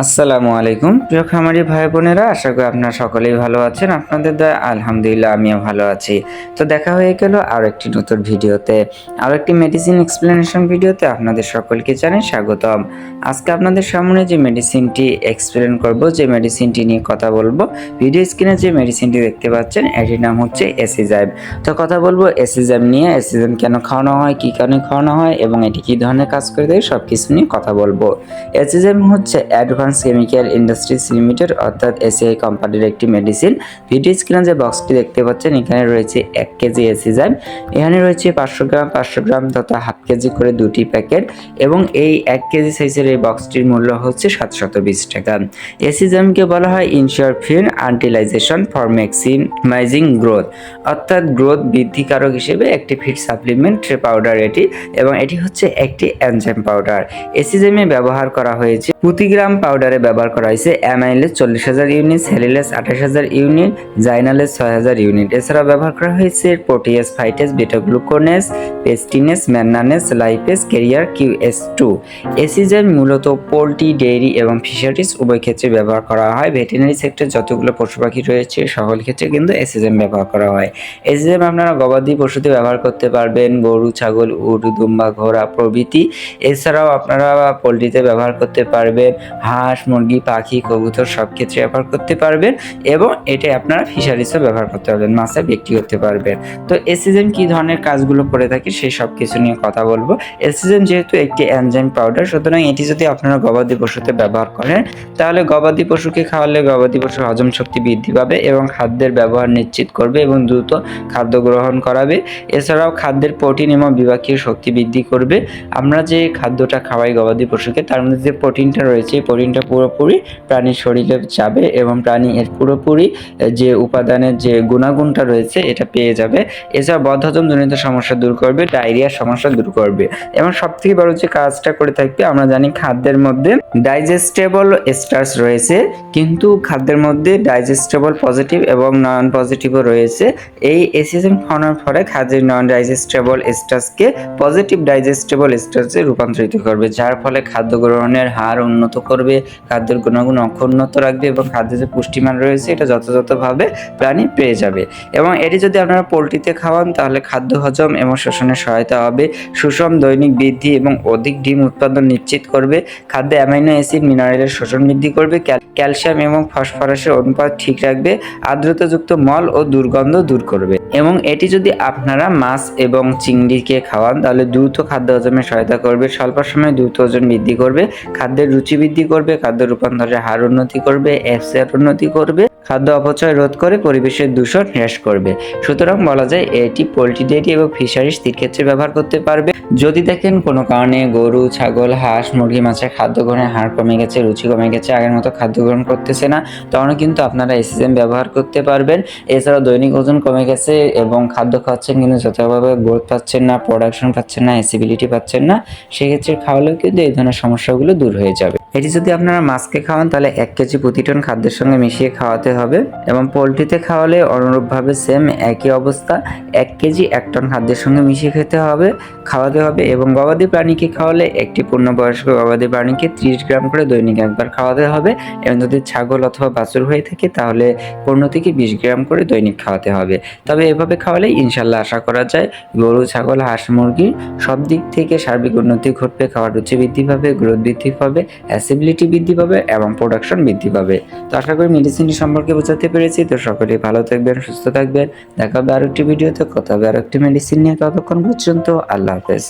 আসসালামু আলাইকুম প্রিয় খামারি ভাই বোনেরা, আশা করি আপনারা সকলেই ভালো আছেন। আপনাদের দয়া আলহামদুলিল্লাহ আমিও ভালো আছি। তো দেখা হয়ে গেল আরও একটি নতুন ভিডিওতে, আরও একটি মেডিসিন এক্সপ্লেনেশন ভিডিওতে আপনাদের সকলকে জানাই স্বাগতম। আজকে আপনাদের সামনে যে মেডিসিনটি এক্সপ্লেন করব, যে মেডিসিনটি নিয়ে কথা বলবো, ভিডিও স্ক্রিনে যে মেডিসিনটি দেখতে পাচ্ছেন এটির নাম হচ্ছে এসিজাইম। তো কথা বলবো এসিজাইম নিয়ে, এসিজাইম কেন খাওয়ানো হয়, কী কারণে খাওয়ানো হয় এবং এটি কী ধরনের কাজ করে দেয়, সব কিছু নিয়ে কথা বলবো। এসিজাইম হচ্ছে অ্যাডভান্স কেমিক্যাল ইন্ডাস্ট্রিজ লিমিটেড অর্থাৎ এসিআই কোম্পানির একটি মেডিসিন। ভিডিও স্ক্রিনে যে বক্সটি দেখতে পাচ্ছেন এখানে রয়েছে 1 কেজি এসিজাইম। এখানে রয়েছে 500 গ্রাম তথা হাফ কেজি করে দুটি প্যাকেট এবং এই 1 কেজি সাইজের এই বক্সটির মূল্য হচ্ছে 720 টাকা। এসিজাইমকে বলা হয় ইনশিওরফিন আন্টিলাইজেশন ফর ম্যাক্সিমাইজিং গ্রোথ, অর্থাৎ গ্রোথ বৃদ্ধিকারক হিসেবে একটি ফিড সাপ্লিমেন্ট পাউডার এটি, এবং এটি হচ্ছে একটি এনজাইম পাউডার। এসিজাইমে ব্যবহার করা হয়েছে প্রতি গ্রাম পাউডারে ব্যবহার করা হয়েছে অ্যামাইলেজ 40,000 ইউনিট, সেলুলোজ 28,000 ইউনিট, জাইনালেজ 6,000 ইউনিট। এছাড়াও ব্যবহার করা হয়েছে protease, phytase, beta glucanase, pectinase, mannanase, lipase, carrier QS2। এসিজাইম মূলত পোল্ট্রি, ডেইরি এবং ফিশারিজ উভয় ক্ষেত্রে ব্যবহার করা হয়। ভেটেরিনারি সেক্টরে যতগুলো পশু পাখি রয়েছে সকল ক্ষেত্রে কিন্তু এসিজাইম ব্যবহার করা হয়। এসিজাইম আপনারা গবাদি পশুতে ব্যবহার করতে পারবেন, গরু, ছাগল, উট, দুম্বা, ঘোড়া প্রভৃতি। এছাড়াও আপনারা পোল্ট্রিতে ব্যবহার করতে পারবেন, হাঁস, মুরগি, পাখি, কবুতর সব ক্ষেত্রে ব্যবহার করতে পারবেন এবং এটা আপনারা ফিশারিজও ব্যবহার করতে পারবেন, মাছে বিক্রি করতে পারবেন। তো এসিজাইম কি ধরনের কাজগুলো করে থাকে সেই সব কিছু নিয়ে কথা বলবো। এসিজাইম যেহেতু একটি এনজাইম পাউডার, সুতরাং এটি যদি আপনারা গবাদি পশুতে ব্যবহার করেন তাহলে গবাদি পশুকে খাওয়ালে গবাদি পশুর হজম শক্তি বৃদ্ধি পাবে এবং খাদ্যের ব্যবহার নিশ্চিত করবে এবং দ্রুত খাদ্য গ্রহণ করাবে। এছাড়াও খাদ্যের প্রোটিন এবং বিপাকীয় শক্তি বৃদ্ধি করবে। আমরা যে খাদ্যটা খাওয়াই গবাদি পশুকে তার মধ্যে যে প্রোটিনটা রয়েছে এই প্রোটিনটা পুরোপুরি প্রাণীর শরীরে যাবে এবং প্রাণী এর পুরোপুরি যে উপাদানের যে গুণাগুণটা রয়েছে এটা পেয়ে যাবে। এছাড়া বদহজম জনিত সমস্যা দূর করবে, ডায়রিয়ার সমস্যা দূর করবে এবং সবথেকে বড় যে কাজটা করে থাকবে, আমরা জানি খাদ্যের মধ্যে ডাইজেস্টেবল স্টার্চ রয়েছে, কিন্তু খাদ্যের মধ্যে ডাইজেস্টেবল পজিটিভ এবং নন পজিটিভও রয়েছে। এই এসিজাইম খাওয়ানোর ফলে খাদ্যের নন ডাইজেস্টেবল স্টার্চকে পজিটিভ ডাইজেস্টেবল স্টার্চে রূপান্তরিত করবে, যার ফলে খাদ্য গ্রহণের হার উন্নত করবে, খাদ্যের গুণাগুণ অক্ষুণ্ণত রাখবে এবং খাদ্যের যে পুষ্টিমান রয়েছে এটা যথাযথভাবে প্রাণী পেয়ে যাবে। এবং এটি যদি আপনারা পোলট্রিতে খাওয়ান তাহলে খাদ্য হজম এবং শোষণে সহায়তা হবে, সুষম দৈনিক বৃদ্ধি এবং অধিক ডিম উৎপাদন নিশ্চিত করবে, খাদ্যে অ্যামাইনো অ্যাসিড মিনারেলের শোষণ বৃদ্ধি করবে, ক্যালসিয়াম এবং ফসফরাসের অনুপাত ঠিক রাখবে, আর্দ্রতাযুক্ত মল ও দুর্গন্ধ দূর করবে। এবং এটি যদি আপনারা মাছ এবং চিংড়িকে খাওয়ান তাহলে দ্রুত খাদ্য হজমে সহায়তা করবে, স্বল্প সময়ে দ্রুত ওজন বৃদ্ধি করবে, খাদ্যের রুচি বৃদ্ধি করবে, খাদ্য রূপান্তরের হার উন্নতি করবে, এফসিআর উন্নতি করবে, খাদ্য অপচয় রোধ করে পরিবেশের দূষণ হ্রাস করবে। সুতরাং বলা যায় এটি পোল্ট্রি, ডেইরি এবং ফিশারিজ তিন ক্ষেত্রে ব্যবহার করতে পারবে। যদি দেখেন কোনো কারণে গরু, ছাগল, হাঁস, মুরগি, মাছের খাদ্য গ্রহণের হার কমে গেছে, রুচি কমে গেছে, আগের মতো খাদ্য গ্রহণ করতেছে না, তখন কিন্তু আপনারা এসিজাইম ব্যবহার করতে পারবেন। এছাড়াও দৈনিক ওজন কমে গেছে এবং খাদ্য খাচ্ছেন কিন্তু যথাভাবে গ্রোথ পাচ্ছেন না, প্রোডাকশন পাচ্ছেন না, অ্যাসিবিলিটি পাচ্ছেন না, সেক্ষেত্রে খাওয়ালেও কিন্তু এই ধরনের সমস্যাগুলো দূর হয়ে যাবে। এটি যদি আপনারা মাছকে খাওয়ান তাহলে 1 কেজি প্রতি টন খাদ্যের সঙ্গে মিশিয়ে খাওয়াতে হবে এবং পোলট্রিতে খাওয়ালে অনুরূপভাবে সেম একই অবস্থা, 1 কেজি 1 টন খাদ্যের সঙ্গে মিশিয়ে খাওয়াতে হবে এবং গবাদি প্রাণীকে খাওয়ালে একটি পূর্ণবয়স্ক গবাদি প্রাণীকে 30 গ্রাম করে দৈনিক একবার খাওয়াতে হবে এবং যদি ছাগল অথবা বাছুর হয়ে থাকে তাহলে 15 থেকে 20 গ্রাম করে দৈনিক খাওয়াতে হবে। তবে এভাবে খাওয়ালে ইনশাল্লাহ আশা করা যায় গরু, ছাগল, হাঁস, মুরগি সব দিক থেকে সার্বিক উন্নতি ঘটবে, খাওয়ার রুচি বৃদ্ধি পাবে, গ্রোথ বৃদ্ধি পাবে, অ্যাসিবিলিটি বৃদ্ধি পাবে এবং প্রোডাকশন বৃদ্ধি পাবে। তো আশা করি মেডিসিনটি সম্পর্কে বোঝাতে পেরেছি। তো সকলেই ভালো থাকবেন, সুস্থ থাকবেন, দেখা হবে আরেকটি ভিডিওতে, কথা হবে আরেকটি মেডিসিন নিয়ে। ততক্ষণ পর্যন্ত আল্লাহ হাফেজ।